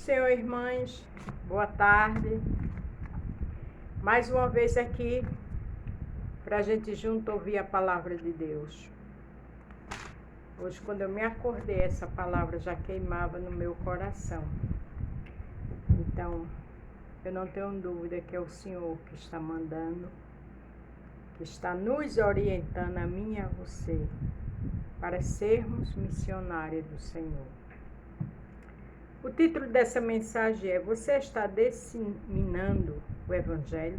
Senhor, irmãs, boa tarde. Mais uma vez aqui para a gente junto ouvir a palavra de Deus. Hoje, quando eu me acordei, essa palavra já queimava no meu coração. Então, eu não tenho dúvida que é o Senhor que está mandando, que está nos orientando a mim e a você, para sermos missionários do Senhor. O título dessa mensagem é: você está disseminando o Evangelho?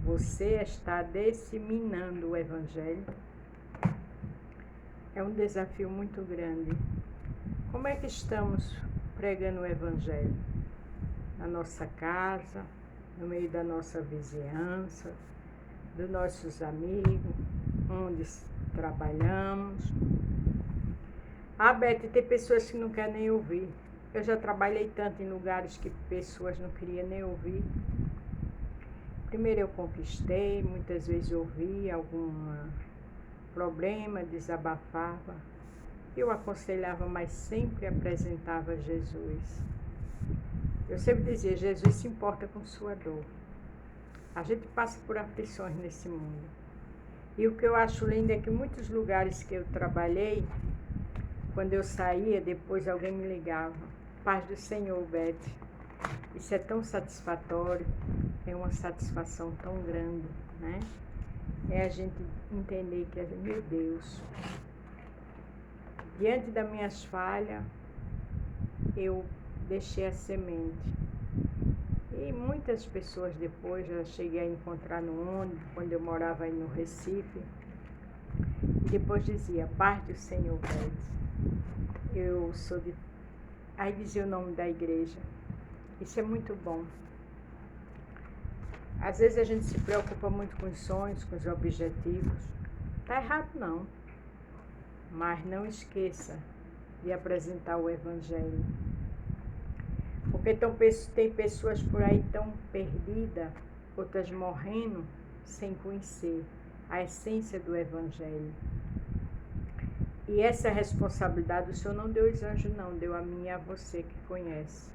Você está disseminando o Evangelho? É um desafio muito grande. Como é que estamos pregando o Evangelho? Na nossa casa, no meio da nossa vizinhança, dos nossos amigos, onde trabalhamos. Beth, tem pessoas que não querem nem ouvir. Eu já trabalhei tanto em lugares que pessoas não queriam nem ouvir. Primeiro eu conquistei, muitas vezes ouvi algum problema, desabafava. Eu aconselhava, mas sempre apresentava Jesus. Eu sempre dizia, Jesus se importa com sua dor. A gente passa por aflições nesse mundo. E o que eu acho lindo é que muitos lugares que eu trabalhei, quando eu saía, depois alguém me ligava: paz do Senhor, Beth. Isso é tão satisfatório, é uma satisfação tão grande, né? É a gente entender que, meu Deus, diante das minhas falhas, eu deixei a semente. E muitas pessoas depois, já cheguei a encontrar no ônibus, quando eu morava aí no Recife, e depois dizia: paz do Senhor, Beth. Eu sou de... Aí dizia o nome da igreja. Isso é muito bom. Às vezes a gente se preocupa muito com os sonhos, com os objetivos. Tá errado não. Mas não esqueça de apresentar o Evangelho. Porque tem pessoas por aí tão perdidas, outras morrendo sem conhecer a essência do Evangelho. E essa responsabilidade o Senhor não deu aos anjos não, deu a mim e a você que conhece.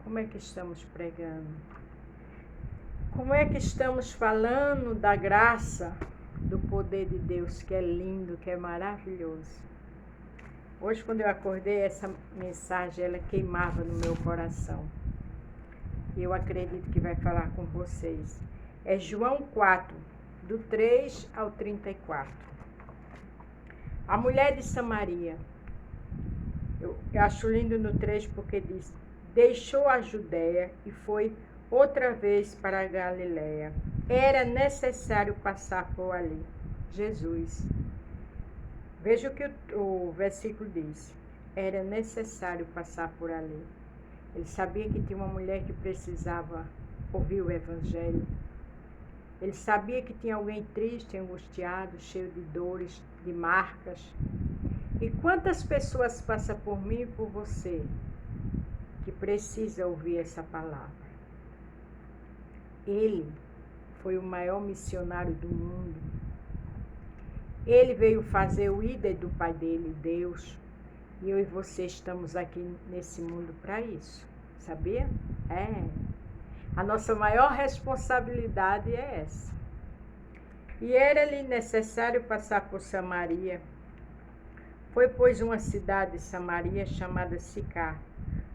Como é que estamos pregando? Como é que estamos falando da graça, do poder de Deus, que é lindo, que é maravilhoso? Hoje, quando eu acordei, essa mensagem, ela queimava no meu coração. E eu acredito que vai falar com vocês. É João 4, do 3 ao 34. A mulher de Samaria, eu acho lindo no 3 porque diz: deixou a Judéia e foi outra vez para a Galiléia. Era necessário passar por ali. Jesus. Veja o que o versículo diz. Era necessário passar por ali. Ele sabia que tinha uma mulher que precisava ouvir o Evangelho. Ele sabia que tinha alguém triste, angustiado, cheio de dores, de marcas. E quantas pessoas passam por mim e por você que precisa ouvir essa palavra? Ele foi o maior missionário do mundo. Ele veio fazer o ídolo do pai dele, Deus. E eu e você estamos aqui nesse mundo para isso. Sabia? A nossa maior responsabilidade é essa. E era-lhe necessário passar por Samaria. Foi, pois, uma cidade de Samaria chamada Sicar,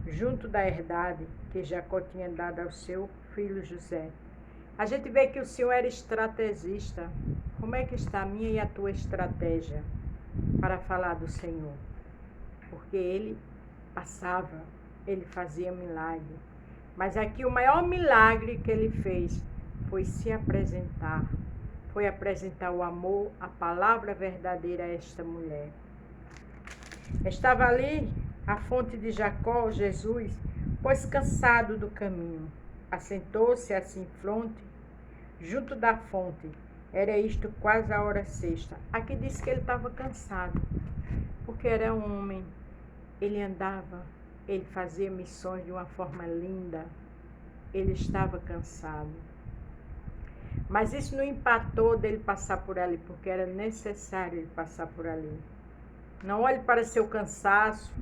junto da herdade que Jacó tinha dado ao seu filho José. A gente vê que o Senhor era estrategista. Como é que está a minha e a tua estratégia para falar do Senhor? Porque ele passava, ele fazia milagre. Mas aqui o maior milagre que ele fez foi se apresentar. Foi apresentar o amor, a palavra verdadeira a esta mulher. Estava ali a fonte de Jacó, Jesus, pois cansado do caminho, assentou-se assim fronte, junto da fonte. Era isto quase a hora sexta. Aqui diz que ele estava cansado, porque era um homem. Ele andava, ele fazia missões de uma forma linda. Ele estava cansado. Mas isso não empatou dele passar por ali, porque era necessário ele passar por ali. Não olhe para seu cansaço,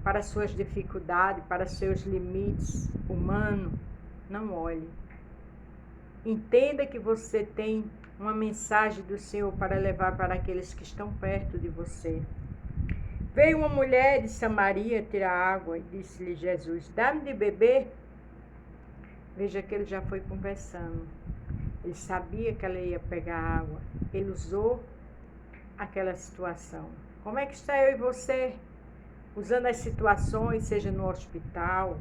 para suas dificuldades, para seus limites humanos. Não olhe. Entenda que você tem uma mensagem do Senhor para levar para aqueles que estão perto de você. Veio uma mulher de Samaria tirar água e disse-lhe Jesus: dá-me de beber. Veja que ele já foi conversando. Ele sabia que ela ia pegar água. Ele usou aquela situação. Como é que está eu e você? Usando as situações, seja no hospital,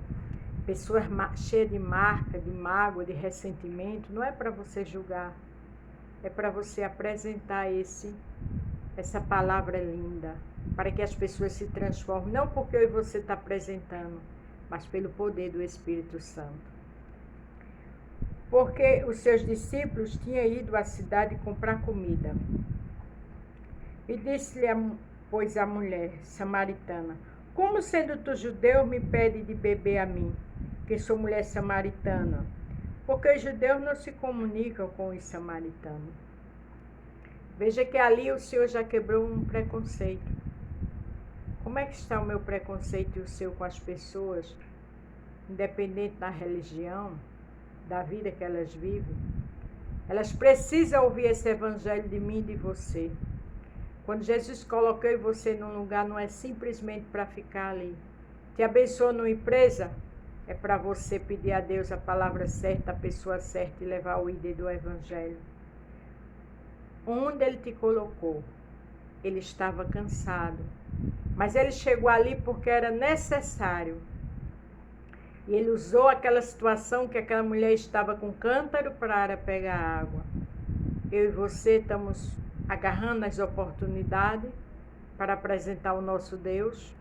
pessoas cheias de marca, de mágoa, de ressentimento. Não é para você julgar. É para você apresentar essa palavra linda. Para que as pessoas se transformem. Não porque eu e você está apresentando, mas pelo poder do Espírito Santo. Porque os seus discípulos tinham ido à cidade comprar comida. E disse-lhe, pois, a mulher samaritana: como sendo tu judeu me pede de beber a mim, que sou mulher samaritana? Porque os judeus não se comunicam com os samaritanos. Veja que ali o Senhor já quebrou um preconceito. Como é que está o meu preconceito e o seu com as pessoas, independente da religião, da vida que elas vivem? Elas precisam ouvir esse evangelho de mim e de você. Quando Jesus colocou você num lugar, não é simplesmente para ficar ali. Te abençoou numa empresa, é para você pedir a Deus a palavra certa, a pessoa certa e levar o ID do evangelho. Onde ele te colocou, ele estava cansado. Mas ele chegou ali porque era necessário. E ele usou aquela situação que aquela mulher estava com cântaro para pegar água. Eu e você estamos agarrando as oportunidades para apresentar o nosso Deus.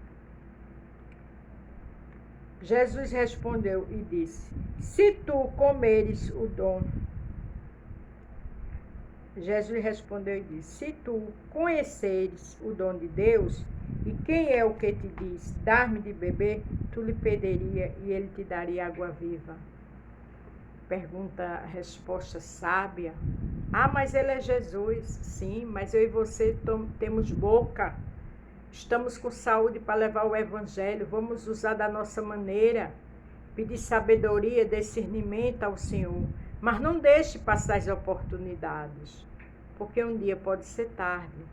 Jesus respondeu e disse: se tu comeres o dom. Jesus respondeu e disse: se tu conheceres o dom de Deus, e quem é o que te diz, dar-me de beber, tu lhe pediria e ele te daria água viva. Pergunta, resposta sábia. Ah, mas ele é Jesus. Sim, mas eu e você temos boca. Estamos com saúde para levar o evangelho. Vamos usar da nossa maneira. Pedir sabedoria, discernimento ao Senhor. Mas não deixe passar as oportunidades, porque um dia pode ser tarde.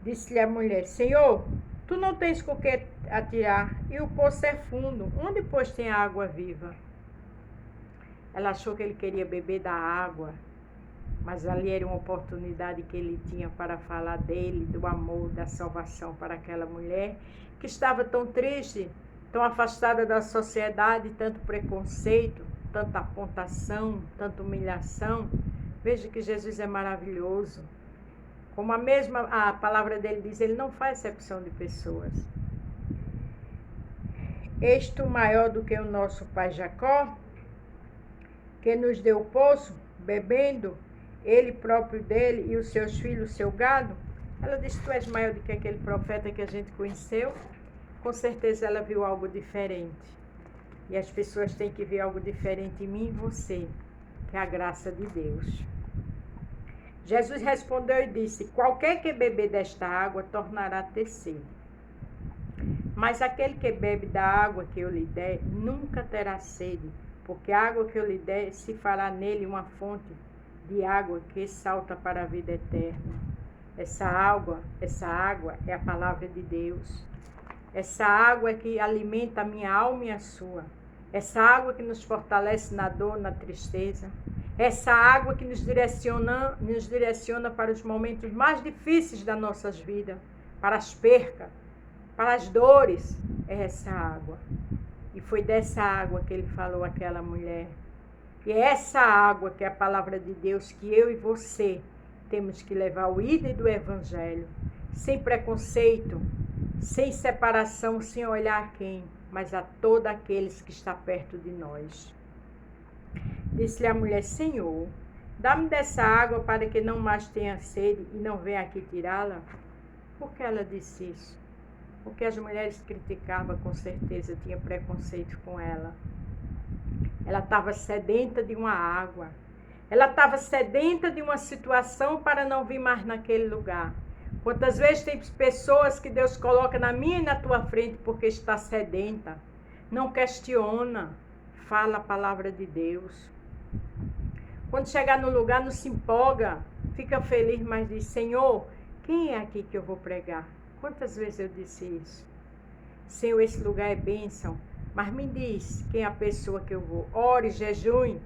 Disse-lhe a mulher: Senhor, tu não tens com que atirar, e o poço é fundo. Onde, pois, tem água viva? Ela achou que ele queria beber da água, mas ali era uma oportunidade que ele tinha para falar dele, do amor, da salvação para aquela mulher que estava tão triste, tão afastada da sociedade, tanto preconceito, tanta apontação, tanta humilhação. Veja que Jesus é maravilhoso. Como a palavra dele diz, ele não faz acepção de pessoas. És tu maior do que o nosso pai Jacó, que nos deu o poço, bebendo, ele próprio dele e os seus filhos, o seu gado? Ela disse: tu és maior do que aquele profeta que a gente conheceu? Com certeza ela viu algo diferente. E as pessoas têm que ver algo diferente em mim e você, que é a graça de Deus. Jesus respondeu e disse: qualquer que beber desta água tornará a ter sede. Mas aquele que bebe da água que eu lhe der nunca terá sede, porque a água que eu lhe der se fará nele uma fonte de água que salta para a vida eterna. Essa água é a palavra de Deus. Essa água é que alimenta a minha alma e a sua. Essa água que nos fortalece na dor, na tristeza. Essa água que nos direciona para os momentos mais difíceis das nossas vidas, para as percas, para as dores. É essa água. E foi dessa água que ele falou àquela mulher. E é essa água que é a palavra de Deus que eu e você temos que levar o ídolo do evangelho, sem preconceito, sem separação, sem olhar a quem, mas a todos aqueles que estão perto de nós. Disse-lhe a mulher: Senhor, dá-me dessa água para que não mais tenha sede e não venha aqui tirá-la. Por que ela disse isso? Porque as mulheres criticavam, com certeza, tinha preconceito com ela. Ela estava sedenta de uma água. Ela estava sedenta de uma situação para não vir mais naquele lugar. Quantas vezes tem pessoas que Deus coloca na minha e na tua frente porque está sedenta. Não questiona, fala a palavra de Deus. Quando chegar no lugar, não se empolga, fica feliz, mas diz, Senhor, quem é aqui que eu vou pregar? Quantas vezes eu disse isso? Senhor, esse lugar é bênção, mas me diz quem é a pessoa que eu vou. Ore, jejue,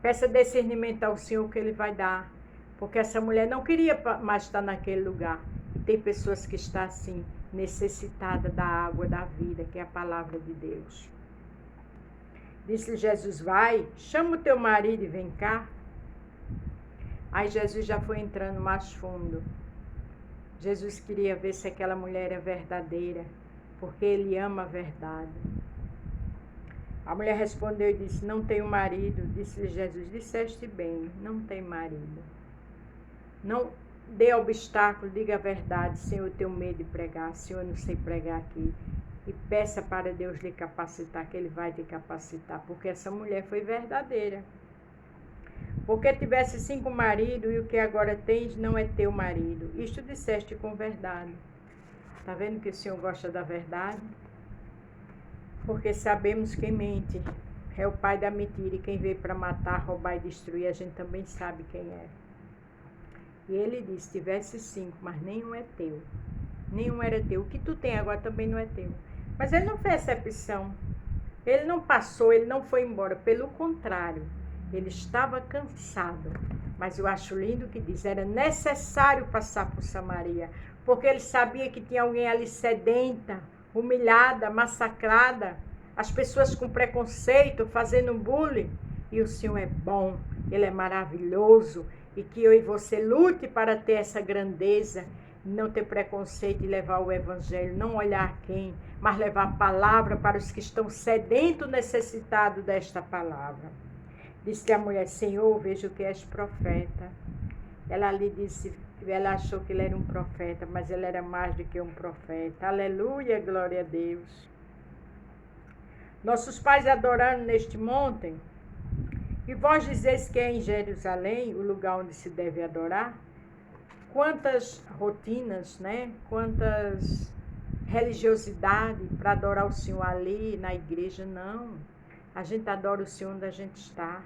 peça discernimento ao Senhor que Ele vai dar. Porque essa mulher não queria mais estar naquele lugar. E tem pessoas que estão assim, necessitadas da água da vida, que é a palavra de Deus. Disse-lhe Jesus, vai, chama o teu marido e vem cá. Aí Jesus já foi entrando mais fundo. Jesus queria ver se aquela mulher era verdadeira, porque Ele ama a verdade. A mulher respondeu e disse, não tenho marido. Disse-lhe Jesus, disseste bem, não tem marido. Não dê obstáculo, diga a verdade, Senhor, eu tenho medo de pregar, Senhor, eu não sei pregar aqui. E peça para Deus lhe capacitar, que Ele vai te capacitar, porque essa mulher foi verdadeira. Porque tivesse 5 maridos e o que agora tens não é teu marido. Isto disseste com verdade. Está vendo que o Senhor gosta da verdade? Porque sabemos quem mente é o pai da mentira, e quem veio para matar, roubar e destruir, a gente também sabe quem é. E ele disse, tivesse 5, mas nenhum é teu. Nenhum era teu. O que tu tem agora também não é teu. Mas ele não fez exceção. Ele não passou, ele não foi embora. Pelo contrário, ele estava cansado. Mas eu acho lindo que diz, era necessário passar por Samaria. Porque ele sabia que tinha alguém ali sedenta, humilhada, massacrada. As pessoas com preconceito, fazendo bullying. E o Senhor é bom, Ele é maravilhoso. E que eu e você lute para ter essa grandeza, não ter preconceito e levar o Evangelho, não olhar quem, mas levar a palavra para os que estão sedentos, necessitados desta palavra. Disse a mulher, Senhor, vejo que és profeta. Ela lhe disse, ela achou que ele era um profeta, mas ele era mais do que um profeta. Aleluia, glória a Deus. Nossos pais adoraram neste monte. E vós dizeis que é em Jerusalém o lugar onde se deve adorar? Quantas rotinas, né? Quantas religiosidade para adorar o Senhor ali na igreja? Não. A gente adora o Senhor onde a gente está.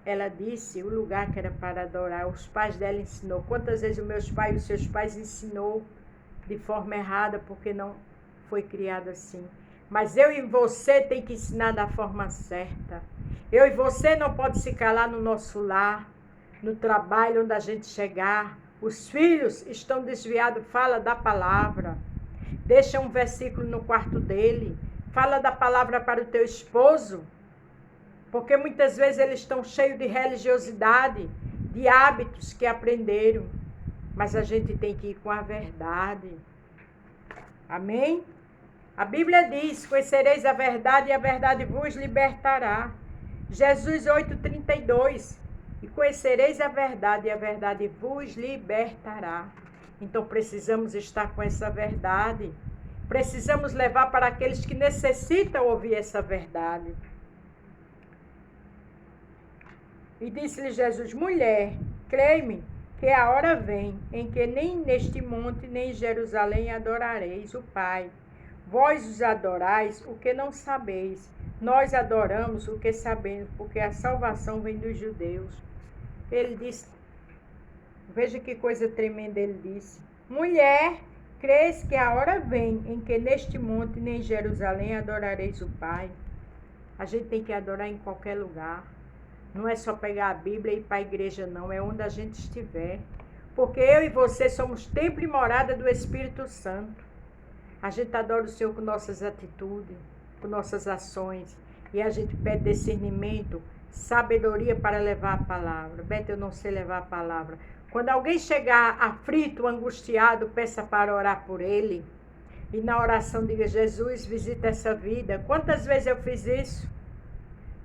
Ela disse o lugar que era para adorar. Os pais dela ensinou. Quantas vezes os meus pais e os seus pais ensinou de forma errada porque não foi criado assim. Mas eu e você tem que ensinar da forma certa. Eu e você não pode se calar no nosso lar, no trabalho onde a gente chegar. Os filhos estão desviados, fala da palavra. Deixa um versículo no quarto dele. Fala da palavra para o teu esposo. Porque muitas vezes eles estão cheios de religiosidade, de hábitos que aprenderam. Mas a gente tem que ir com a verdade. Amém? A Bíblia diz, conhecereis a verdade e a verdade vos libertará. Jesus 8,32, e conhecereis a verdade e a verdade vos libertará. Então precisamos estar com essa verdade. Precisamos levar para aqueles que necessitam ouvir essa verdade. E disse-lhe Jesus, mulher, crê-me que a hora vem em que nem neste monte nem em Jerusalém adorareis o Pai. Vós os adorais o que não sabeis. Nós adoramos o que sabemos, porque a salvação vem dos judeus. Ele disse, veja que coisa tremenda ele disse. Mulher, crês que a hora vem em que neste monte nem em Jerusalém adorareis o Pai? A gente tem que adorar em qualquer lugar. Não é só pegar a Bíblia e ir para a igreja, não. É onde a gente estiver. Porque eu e você somos templo e morada do Espírito Santo. A gente adora o Senhor com nossas atitudes, com nossas ações. E a gente pede discernimento, sabedoria para levar a palavra. Beto, eu não sei levar a palavra. Quando alguém chegar aflito, angustiado, peça para orar por ele. E na oração diga, Jesus, visita essa vida. Quantas vezes eu fiz isso?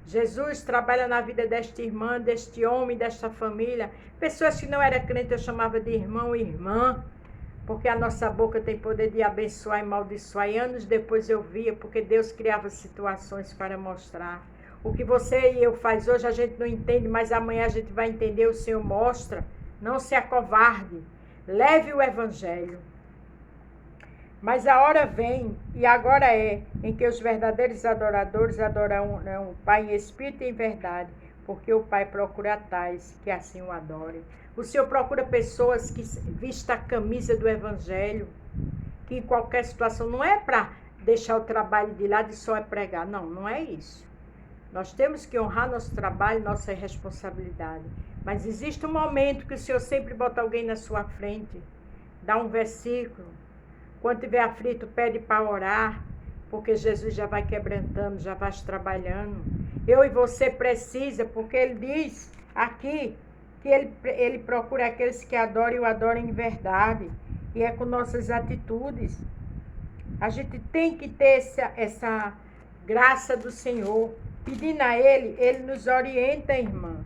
Jesus trabalha na vida desta irmã, deste homem, desta família. Pessoas que não eram crentes eu chamava de irmão e irmã. Porque a nossa boca tem poder de abençoar e amaldiçoar. E anos depois eu via, porque Deus criava situações para mostrar. O que você e eu faz hoje a gente não entende, mas amanhã a gente vai entender, o Senhor mostra. Não se acovarde. Leve o evangelho. Mas a hora vem, e agora é, em que os verdadeiros adoradores adorarão o Pai em espírito e em verdade, porque o Pai procura tais que assim o adorem. O Senhor procura pessoas que vistam a camisa do evangelho, que em qualquer situação não é para deixar o trabalho de lado e só é pregar. Não, não é isso. Nós temos que honrar nosso trabalho, nossa responsabilidade. Mas existe um momento que o Senhor sempre bota alguém na sua frente, dá um versículo. Quando estiver aflito, pede para orar, porque Jesus já vai quebrantando, já vai trabalhando. Eu e você precisa, porque ele diz aqui que ele procura aqueles que adoram e o adoram em verdade. E é com nossas atitudes. A gente tem que ter essa graça do Senhor. Pedindo a ele nos orienta, irmã.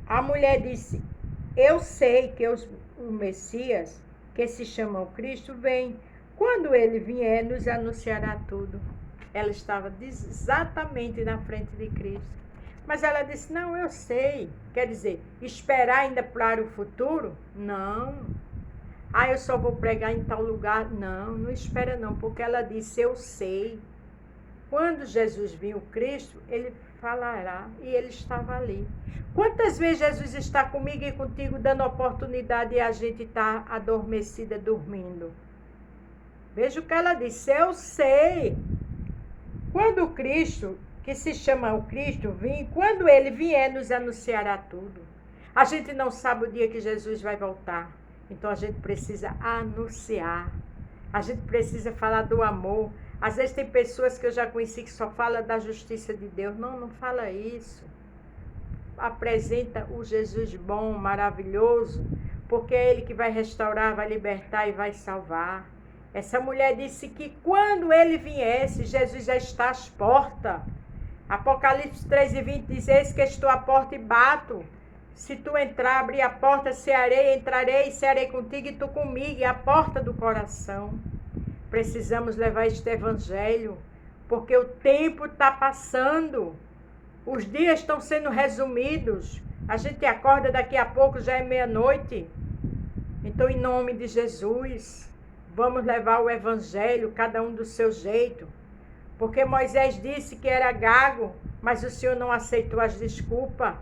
A mulher disse, eu sei que o Messias, que se chama o Cristo, vem. Quando ele vier, nos anunciará tudo. Ela estava exatamente na frente de Cristo. Mas ela disse, não, eu sei. Quer dizer, esperar ainda para o futuro? Não. Eu só vou pregar em tal lugar. Não, não espera não, porque ela disse, eu sei. Quando Jesus viu o Cristo, ele falará, e ele estava ali. Quantas vezes Jesus está comigo e contigo dando oportunidade e a gente está adormecida, dormindo? Veja o que ela disse, eu sei. Quando o Cristo, que se chama o Cristo, vir, quando ele vier, nos anunciará tudo. A gente não sabe o dia que Jesus vai voltar. Então a gente precisa anunciar. A gente precisa falar do amor. Às vezes tem pessoas que eu já conheci que só falam da justiça de Deus. Não, não fala isso. Apresenta o Jesus bom, maravilhoso, porque é ele que vai restaurar, vai libertar e vai salvar. Essa mulher disse que quando ele viesse, Jesus já está às portas. Apocalipse 3:20 diz, eis que estou à porta e bato. Se tu entrar, abrir a porta, cearei, entrarei, cearei contigo e tu comigo. E a porta do coração. Precisamos levar este evangelho, porque o tempo está passando. Os dias estão sendo resumidos. A gente acorda daqui a pouco, já é meia-noite. Então, em nome de Jesus, vamos levar o evangelho, cada um do seu jeito. Porque Moisés disse que era gago, mas o Senhor não aceitou as desculpas.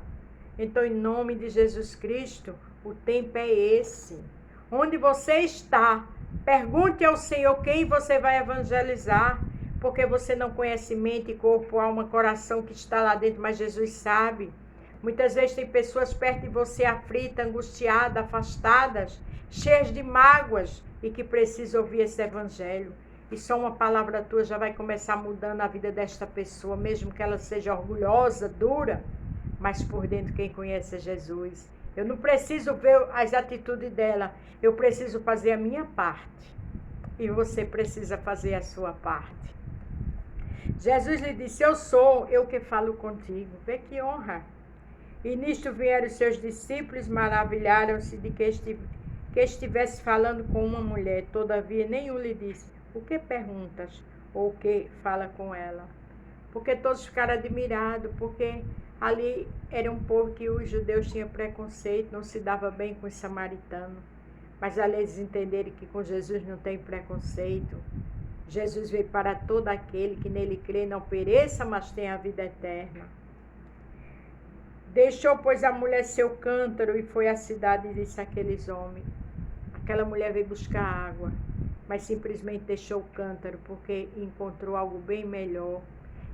Então, em nome de Jesus Cristo, o tempo é esse. Onde você está, pergunte ao Senhor quem você vai evangelizar, porque você não conhece mente, corpo, alma, coração que está lá dentro, mas Jesus sabe. Muitas vezes tem pessoas perto de você aflitas, angustiadas, afastadas, cheias de mágoas e que precisam ouvir esse evangelho. E só uma palavra tua já vai começar mudando a vida desta pessoa, mesmo que ela seja orgulhosa, dura, mas por dentro quem conhece é Jesus. Eu não preciso ver as atitudes dela, eu preciso fazer a minha parte. E você precisa fazer a sua parte. Jesus lhe disse, eu sou, eu que falo contigo. Vê que honra. E nisto vieram os seus discípulos, maravilharam-se de que estivesse falando com uma mulher. Todavia nenhum lhe disse, o que perguntas? Ou o que fala com ela? Porque todos ficaram admirados, porque ali era um povo que os judeus tinham preconceito, não se dava bem com os samaritanos. Mas ali eles entenderam que com Jesus não tem preconceito. Jesus veio para todo aquele que nele crê, não pereça, mas tenha a vida eterna. Deixou, pois, a mulher seu cântaro e foi à cidade e disse àqueles homens. Aquela mulher veio buscar água, mas simplesmente deixou o cântaro, porque encontrou algo bem melhor.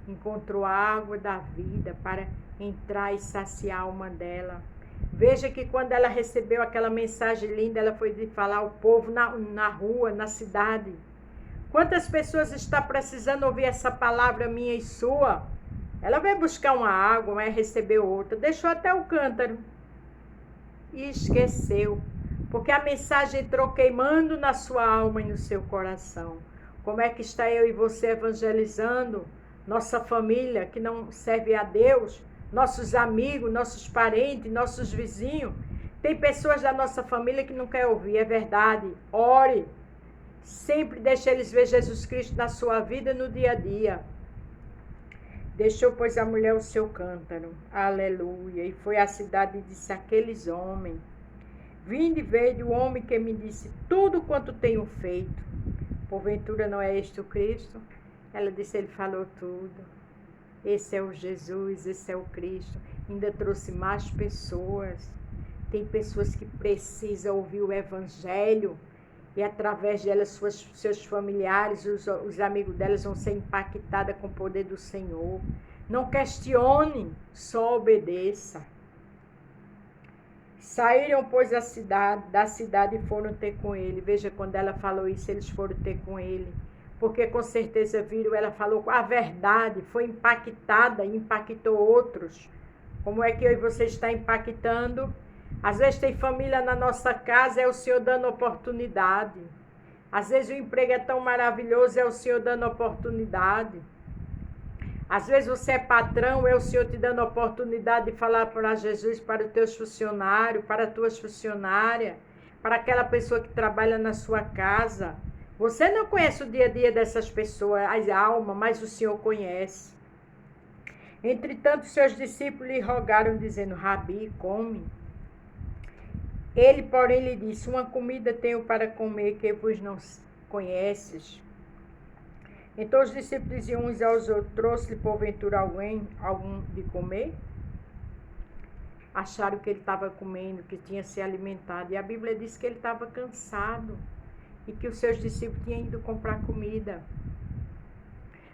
Encontrou a água da vida para entrar e saciar a alma dela. Veja que quando ela recebeu aquela mensagem linda, ela foi falar ao povo na rua, na cidade. Quantas pessoas estão precisando ouvir essa palavra minha e sua? Ela veio buscar uma água, mas recebeu outra. Deixou até o cântaro. E esqueceu. Porque a mensagem entrou queimando na sua alma e no seu coração. Como é que está eu e você evangelizando? Nossa família que não serve a Deus, nossos amigos, nossos parentes, nossos vizinhos. Tem pessoas da nossa família que não quer ouvir, é verdade. Ore. Sempre deixe eles ver Jesus Cristo na sua vida no dia a dia. Deixou, pois, a mulher o seu cântaro. Aleluia. E foi à cidade e disse àqueles homens. Vinde e vede o homem que me disse tudo quanto tenho feito. Porventura não é este o Cristo? Ela disse, ele falou tudo. Esse é o Jesus, esse é o Cristo. Ainda trouxe mais pessoas. Tem pessoas que precisam ouvir o Evangelho. E através delas, seus familiares, os amigos delas vão ser impactados com o poder do Senhor. Não questione, só obedeça. Saíram, pois, da cidade e foram ter com ele. Veja, quando ela falou isso, eles foram ter com ele. Porque com certeza viram, ela falou a verdade, foi impactada e impactou outros. Como é que eu e você está impactando? Às vezes tem família na nossa casa, é o Senhor dando oportunidade. Às vezes o emprego é tão maravilhoso, é o Senhor dando oportunidade. Às vezes você é patrão, é o Senhor te dando oportunidade de falar para Jesus, para os teus funcionários, para as tuas funcionárias, para aquela pessoa que trabalha na sua casa. Você não conhece o dia a dia dessas pessoas, as almas, mas o Senhor conhece. Entretanto, seus discípulos lhe rogaram, dizendo, Rabi, come. Ele, porém, lhe disse, uma comida tenho para comer que vos não conheces. Então os discípulos diziam uns aos outros, trouxe-lhe porventura algum de comer? Acharam que ele estava comendo, que tinha se alimentado. E a Bíblia diz que ele estava cansado e que os seus discípulos tinham ido comprar comida.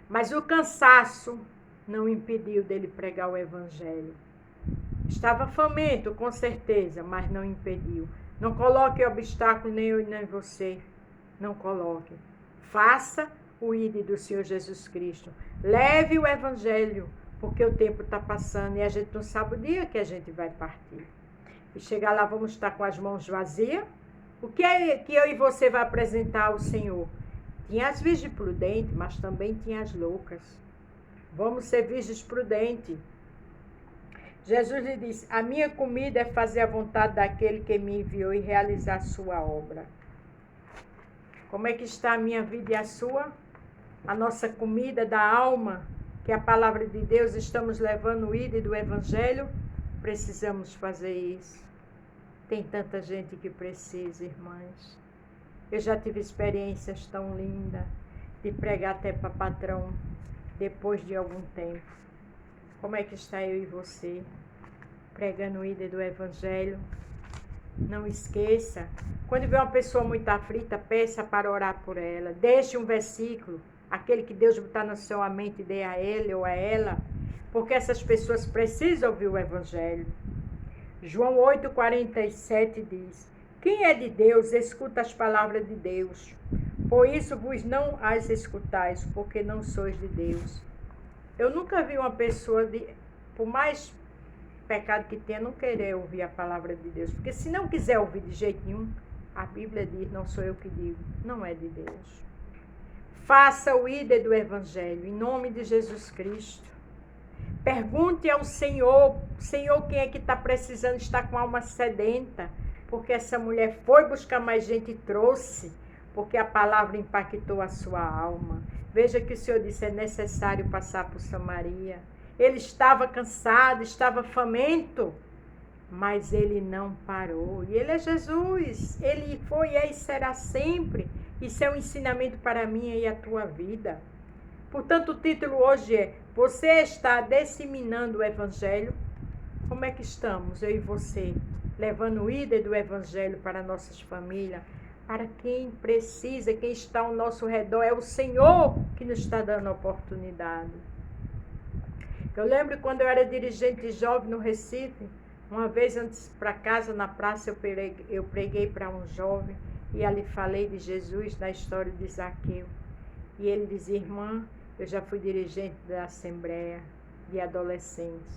Mas o cansaço não impediu dele pregar o Evangelho. Estava faminto, com certeza, mas não impediu. Não coloque obstáculo nem eu nem você. Não coloque. Faça o ID do Senhor Jesus Cristo. Leve o Evangelho, porque o tempo está passando e a gente não sabe o dia que a gente vai partir. E chegar lá, vamos estar com as mãos vazias. O que é que eu e você vai apresentar ao Senhor? Tinha as virgens prudentes, mas também tinha as loucas. Vamos ser virgens prudentes. Jesus lhe disse, a minha comida é fazer a vontade daquele que me enviou e realizar a sua obra. Como é que está a minha vida e a sua? A nossa comida da alma, que é a palavra de Deus, estamos levando o ID do Evangelho? Precisamos fazer isso. Tem tanta gente que precisa, irmãs. Eu já tive experiências tão lindas de pregar até para patrão depois de algum tempo. Como é que está eu e você? Pregando o ID do Evangelho. Não esqueça. Quando vê uma pessoa muito aflita, peça para orar por ela. Deixe um versículo. Aquele que Deus botar na sua mente, dê a ele ou a ela. Porque essas pessoas precisam ouvir o Evangelho. João 8,47 diz, quem é de Deus, escuta as palavras de Deus. Por isso vos não as escutais, porque não sois de Deus. Eu nunca vi uma pessoa, por mais pecado que tenha, não querer ouvir a palavra de Deus. Porque se não quiser ouvir de jeito nenhum, a Bíblia diz, não sou eu que digo, não é de Deus. Faça o ID do Evangelho, em nome de Jesus Cristo. Pergunte ao Senhor, Senhor, quem é que está precisando, está com alma sedenta? Porque essa mulher foi buscar mais gente e trouxe, porque a palavra impactou a sua alma. Veja que o Senhor disse, é necessário passar por Samaria. Ele estava cansado, estava faminto, mas ele não parou. E ele é Jesus, ele foi, é e será sempre. Isso é um ensinamento para a minha e a tua vida. Portanto, o título hoje é, você está disseminando o Evangelho? Como é que estamos, eu e você, levando o ID do Evangelho para nossas famílias? Para quem precisa, quem está ao nosso redor, é o Senhor que nos está dando a oportunidade. Eu lembro quando eu era dirigente jovem no Recife, uma vez antes para casa, na praça, eu preguei para um jovem e ali falei de Jesus, da história de Zaqueu. E ele dizia, irmã, eu já fui dirigente da Assembleia de Adolescentes,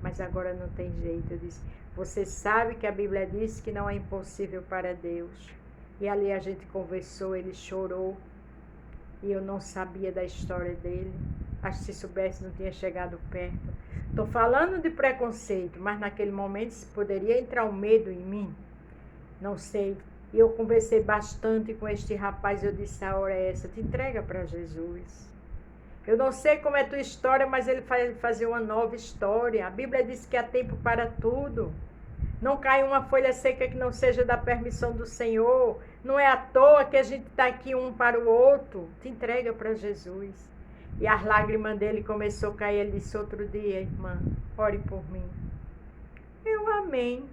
mas agora não tem jeito. Eu disse, você sabe que a Bíblia diz que não é impossível para Deus. E ali a gente conversou, ele chorou, e eu não sabia da história dele. Acho que se soubesse não tinha chegado perto. Estou falando de preconceito, mas naquele momento poderia entrar um medo em mim. Não sei. E eu conversei bastante com este rapaz, eu disse, a hora é essa, te entrega para Jesus. Eu não sei como é a tua história, mas ele faz fazer uma nova história. A Bíblia diz que há tempo para tudo. Não cai uma folha seca que não seja da permissão do Senhor. Não é à toa que a gente está aqui um para o outro. Te entrega para Jesus. E as lágrimas dele começou a cair. Ele disse: outro dia, irmã, ore por mim. Eu amém.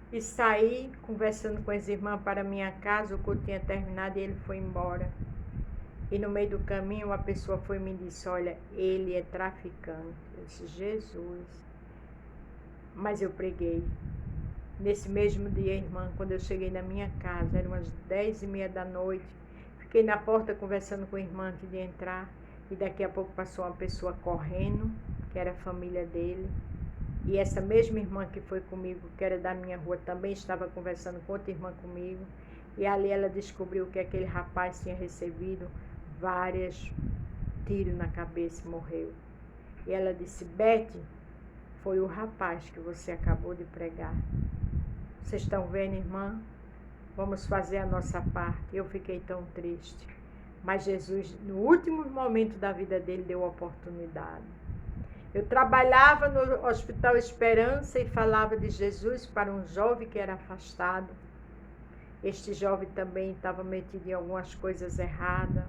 E saí conversando com as irmãs para minha casa. O culto tinha terminado e ele foi embora. E no meio do caminho uma pessoa foi e me disse: olha, ele é traficante. Eu disse: Jesus. Mas eu preguei. Nesse mesmo dia, irmã, quando eu cheguei na minha casa, eram umas 10h30 da noite, fiquei na porta conversando com a irmã antes de entrar, e daqui a pouco passou uma pessoa correndo, que era a família dele, e essa mesma irmã que foi comigo, que era da minha rua, também estava conversando com outra irmã comigo, e ali ela descobriu que aquele rapaz tinha recebido vários tiros na cabeça e morreu. E ela disse: Beth, foi o rapaz que você acabou de pregar. Vocês estão vendo, irmã? Vamos fazer a nossa parte. Eu fiquei tão triste. Mas Jesus, no último momento da vida dele, deu oportunidade. Eu trabalhava no Hospital Esperança e falava de Jesus para um jovem que era afastado. Este jovem também estava metido em algumas coisas erradas.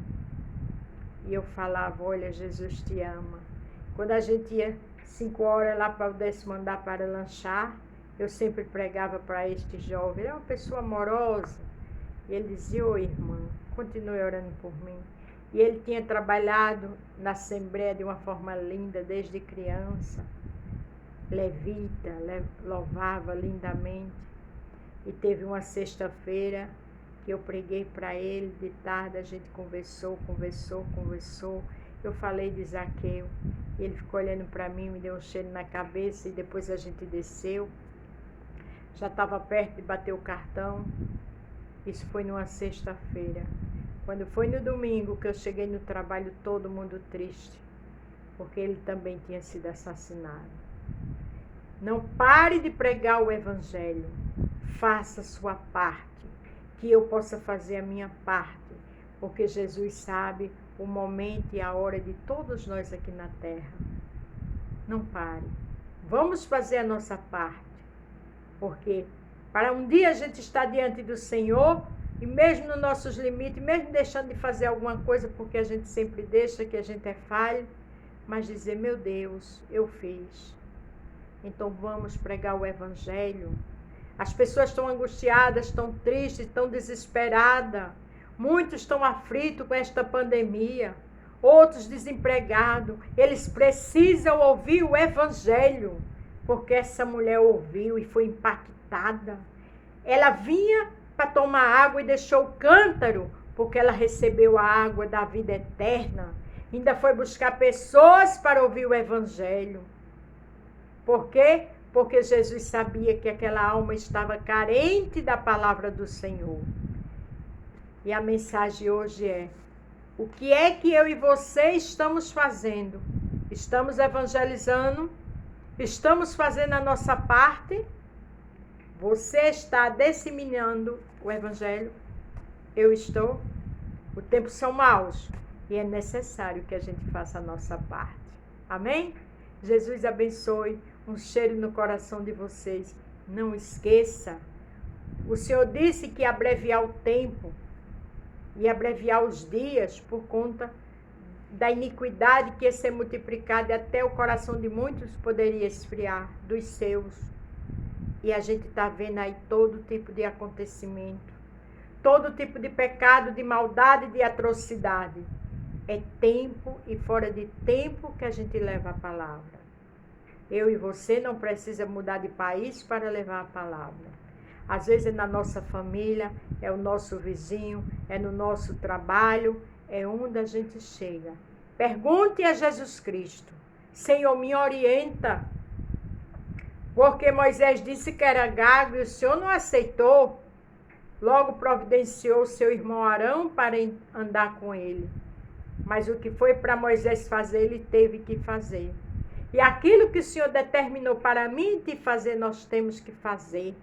E eu falava: olha, Jesus te ama. Quando a gente ia 5 horas lá para o 10º andar para lanchar, eu sempre pregava para este jovem. Ele é uma pessoa amorosa. E ele dizia: ô irmã, continue orando por mim. E ele tinha trabalhado na Assembleia de uma forma linda desde criança. Levita, louvava lindamente. E teve uma sexta-feira que eu preguei para ele, de tarde a gente conversou. Eu falei de Zaqueu. Ele ficou olhando para mim, me deu um cheiro na cabeça e depois a gente desceu. Já estava perto de bater o cartão. Isso foi numa sexta-feira. Quando foi no domingo que eu cheguei no trabalho, todo mundo triste, porque ele também tinha sido assassinado. Não pare de pregar o Evangelho. Faça a sua parte, que eu possa fazer a minha parte, porque Jesus sabe o momento e a hora de todos nós aqui na terra. Não pare. Vamos fazer a nossa parte, porque para um dia a gente estar diante do Senhor, e mesmo nos nossos limites, mesmo deixando de fazer alguma coisa, porque a gente sempre deixa, que a gente é falho, mas dizer: meu Deus, eu fiz. Então vamos pregar o Evangelho. As pessoas estão angustiadas, estão tristes, estão desesperadas. Muitos estão aflitos com esta pandemia. Outros desempregados. Eles precisam ouvir o Evangelho. Porque essa mulher ouviu e foi impactada. Ela vinha para tomar água e deixou o cântaro, porque ela recebeu a água da vida eterna. Ainda foi buscar pessoas para ouvir o Evangelho. Por quê? Porque Jesus sabia que aquela alma estava carente da palavra do Senhor. E a mensagem hoje é: o que é que eu e você estamos fazendo? Estamos evangelizando? Estamos fazendo a nossa parte? Você está disseminando o Evangelho? Eu estou? Os tempos são maus e é necessário que a gente faça a nossa parte. Amém? Jesus abençoe. Um cheiro no coração de vocês. Não esqueça, o Senhor disse que ia abreviar o tempo e abreviar os dias por conta da iniquidade que ia ser multiplicada, e até o coração de muitos poderia esfriar, dos seus. E a gente está vendo aí todo tipo de acontecimento, todo tipo de pecado, de maldade, de atrocidade. É tempo e fora de tempo que a gente leva a palavra. Eu e você não precisa mudar de país para levar a palavra. Às vezes é na nossa família, é o nosso vizinho, é no nosso trabalho, é onde a gente chega. Pergunte a Jesus Cristo: Senhor, me orienta. Porque Moisés disse que era gago e o Senhor não aceitou. Logo providenciou seu irmão Arão para andar com ele. Mas o que foi para Moisés fazer, ele teve que fazer. E aquilo que o Senhor determinou para mim e te fazer, nós temos que fazer.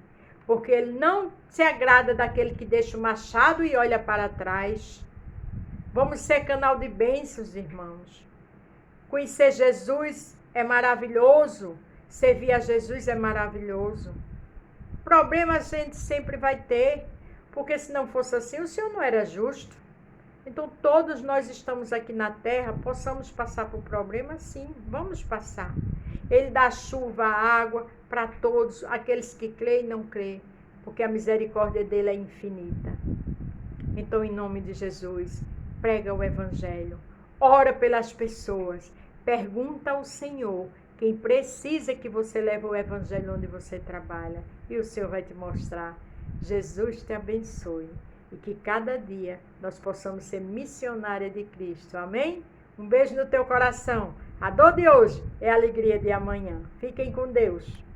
Porque Ele não se agrada daquele que deixa o machado e olha para trás. Vamos ser canal de bênçãos, irmãos. Conhecer Jesus é maravilhoso. Servir a Jesus é maravilhoso. Problema a gente sempre vai ter, porque se não fosse assim, o Senhor não era justo. Então, todos nós estamos aqui na terra, possamos passar por problemas, sim, vamos passar. Ele dá chuva, água para todos, aqueles que creem e não creem, porque a misericórdia dele é infinita. Então, em nome de Jesus, prega o Evangelho, ora pelas pessoas, pergunta ao Senhor quem precisa que você leve o Evangelho onde você trabalha, e o Senhor vai te mostrar. Jesus te abençoe e que cada dia nós possamos ser missionária de Cristo. Amém? Um beijo no teu coração. A dor de hoje é a alegria de amanhã. Fiquem com Deus.